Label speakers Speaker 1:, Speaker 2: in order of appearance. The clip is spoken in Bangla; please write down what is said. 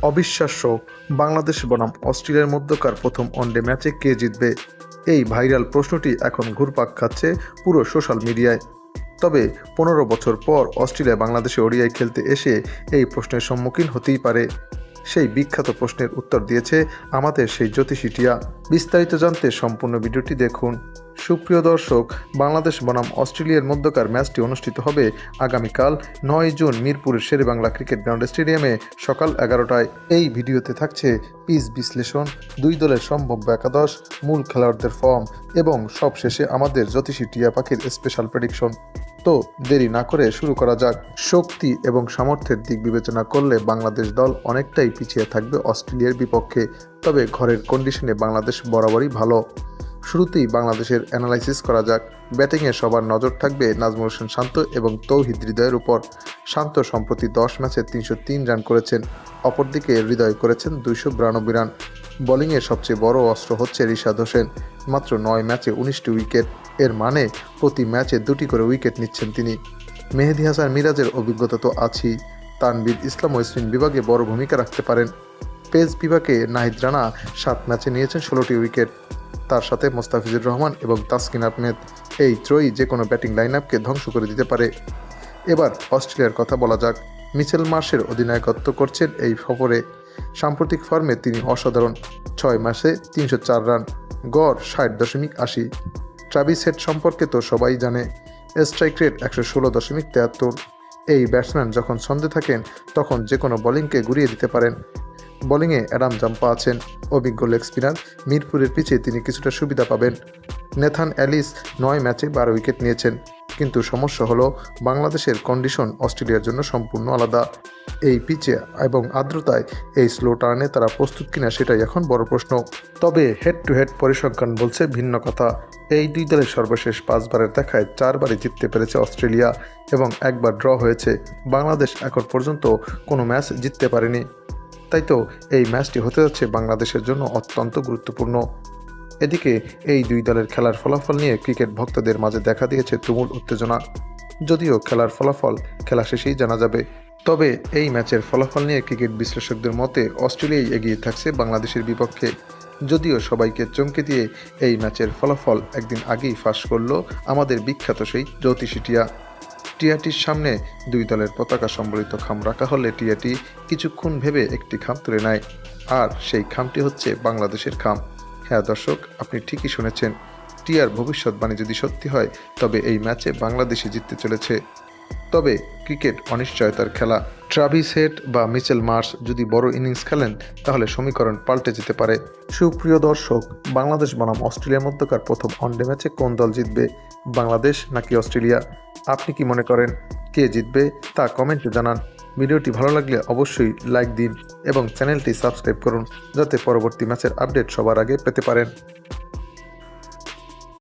Speaker 1: অবিশ্বাস্য, বাংলাদেশ বনাম অস্ট্রেলিয়ার মধ্যকার প্রথম ওয়ানডে ম্যাচে কে জিতবে? এই ভাইরাল প্রশ্নটি এখন ঘুরপাক খাচ্ছে পুরো সোশ্যাল মিডিয়ায়। তবে ১৫ বছর পর অস্ট্রেলিয়া বাংলাদেশে ওডিআই খেলতে এসে এই প্রশ্নের সম্মুখীন হতেই পারে। সেই বিখ্যাত প্রশ্নের উত্তর দিয়েছে আমাদের সেই জ্যোতিষী টিয়া। বিস্তারিত জানতে সম্পূর্ণ ভিডিওটি দেখুন। সুপ্রিয় দর্শক, বাংলাদেশ বনাম অস্ট্রেলিয়ার মধ্যকার ম্যাচটি অনুষ্ঠিত হবে আগামীকাল ৯ জুন মিরপুরের শেরেবাংলা ক্রিকেট গ্রাউন্ড স্টেডিয়ামে সকাল ১১টায়। এই ভিডিওতে থাকছে পিচ বিশ্লেষণ, দুই দলের সম্ভাব্য একাদশ, মূল খেলোয়াড়দের ফর্ম এবং সবশেষে আমাদের জ্যোতিষী টিয়া পাখির স্পেশাল প্রেডিকশন। তো দেরি না করে শুরু করা যাক। শক্তি এবং সামর্থ্যের দিক বিবেচনা করলে বাংলাদেশ দল অনেকটাই পিছিয়ে থাকবে অস্ট্রেলিয়ার বিপক্ষে, তবে ঘরের কন্ডিশনে বাংলাদেশ বরাবরই ভালো। শুরুতেই বাংলাদেশের অ্যানালাইসিস করা যাক। ব্যাটিংয়ে সবার নজর থাকবে নাজমুল হোসেন শান্ত এবং তৌহিদ হৃদয়ের উপর। শান্ত সম্প্রতি 10 ম্যাচে ৩০৩ রান করেছেন, অপরদিকে হৃদয় করেছেন ২৯২ রান। বোলিংয়ে সবচেয়ে বড় অস্ত্র হচ্ছে রিশাদ হোসেন, মাত্র ৯ ম্যাচে ১৯টি উইকেট। এর মানে প্রতি ম্যাচে 2টি করে উইকেট নিচ্ছেন তিনি। মেহেদী হাসান মিরাজের অভিজ্ঞতা তো আছেই, তানভীর ইসলাম ও স্পিন বিভাগে বড় ভূমিকা রাখতে পারেন। পেস বিভাগে নাহিদ রানা 7 ম্যাচে নিয়েছেন 16টি উইকেট। তার সাথে মোস্তাফিজুর রহমান এবং তাসকিন আহমেদ, এই ত্রয়ী যে কোনো ব্যাটিং লাইনআপকে ধ্বংস করে দিতে পারে। এবার অস্ট্রেলিয়ার কথা বলা যাক। মিচেল মার্শের অধিনায়কত্ব করছেন এই সফরে। সাম্প্রতিক ফর্মে তিনি অসাধারণ, 6 ম্যাচে 304 রান, গড় 60.80। ট্রাভিস হেড সম্পর্কে তো সবাই জানে, স্ট্রাইক রেট 116.73। এই ব্যাটসম্যান যখন ছন্দে থাকেন তখন যে কোনো বোলিংকে ঘুরিয়ে দিতে পারেন। বোলিংয়ে অ্যাডাম জাম্পা আছেন, অভিজ্ঞ লেগ স্পিনার। মিরপুরের পিচে তিনি কিছুটা সুবিধা পাবেন। নেথান অ্যালিস 9 ম্যাচে 12 উইকেট নিয়েছেন, কিন্তু সমস্যা হলো বাংলাদেশের কন্ডিশন অস্ট্রেলিয়ার জন্য সম্পূর্ণ আলাদা। এই পিচে এবং আর্দ্রতায় এই স্লো টার্নে তারা প্রস্তুত কিনা সেটাই এখন বড় প্রশ্ন। তবে হেড টু হেড পরিসংখ্যান বলছে ভিন্ন কথা। এই দুই দলের সর্বশেষ 5 বারের দেখায় 4 বারই জিততে পেরেছে অস্ট্রেলিয়া এবং একবার ড্র হয়েছে। বাংলাদেশ এখন পর্যন্ত কোনো ম্যাচ জিততে পারেনি। তাই তো এই ম্যাচটি হতে যাচ্ছে বাংলাদেশের জন্য অত্যন্ত গুরুত্বপূর্ণ। এদিকে এই দুই দলের খেলার ফলাফল নিয়ে ক্রিকেট ভক্তদের মাঝে দেখা দিয়েছে তুমুল উত্তেজনা। যদিও খেলার ফলাফল খেলা শেষেই জানা যাবে, তবে এই ম্যাচের ফলাফল নিয়ে ক্রিকেট বিশ্লেষকদের মতে অস্ট্রেলিয়াই এগিয়ে থাকছে বাংলাদেশের বিপক্ষে। যদিও সবাইকে চমকে দিয়ে এই ম্যাচের ফলাফল একদিন আগেই ফাঁস করল আমাদের বিখ্যাত সেই জ্যোতিষী টিয়া। টিয়াটির সামনে দুই দলের পতাকা সম্বলিত খাম রাখা হলে টিয়াটি কিছুক্ষণ ভেবে একটি খাম তুলে নেয়, আর সেই খামটি হচ্ছে বাংলাদেশের খাম। হ্যাঁ দর্শক, আপনি ঠিকই শুনেছেন, টিয়ার ভবিষ্যৎবাণী যদি সত্যি হয় তবে এই ম্যাচে বাংলাদেশই জিততে চলেছে। তবে ক্রিকেট অনিশ্চয়তার খেলা। ট্রাভিস হেড বা মিচেল মার্শ যদি বড় ইনিংস খেলেন তাহলে সমীকরণ পাল্টে যেতে পারে। সুপ্রিয় দর্শক, বাংলাদেশ বনাম অস্ট্রেলিয়ার মধ্যকার প্রথম ওয়ানডে ম্যাচে কোন দল জিতবে, বাংলাদেশ নাকি অস্ট্রেলিয়া? আপনি কি মনে করেন কে জিতবে তা কমেন্টে জানান। ভিডিওটি ভালো লাগলে অবশ্যই লাইক দিন এবং চ্যানেলটি সাবস্ক্রাইব করুন, যাতে পরবর্তী ম্যাচের আপডেট সবার আগে পেতে পারেন।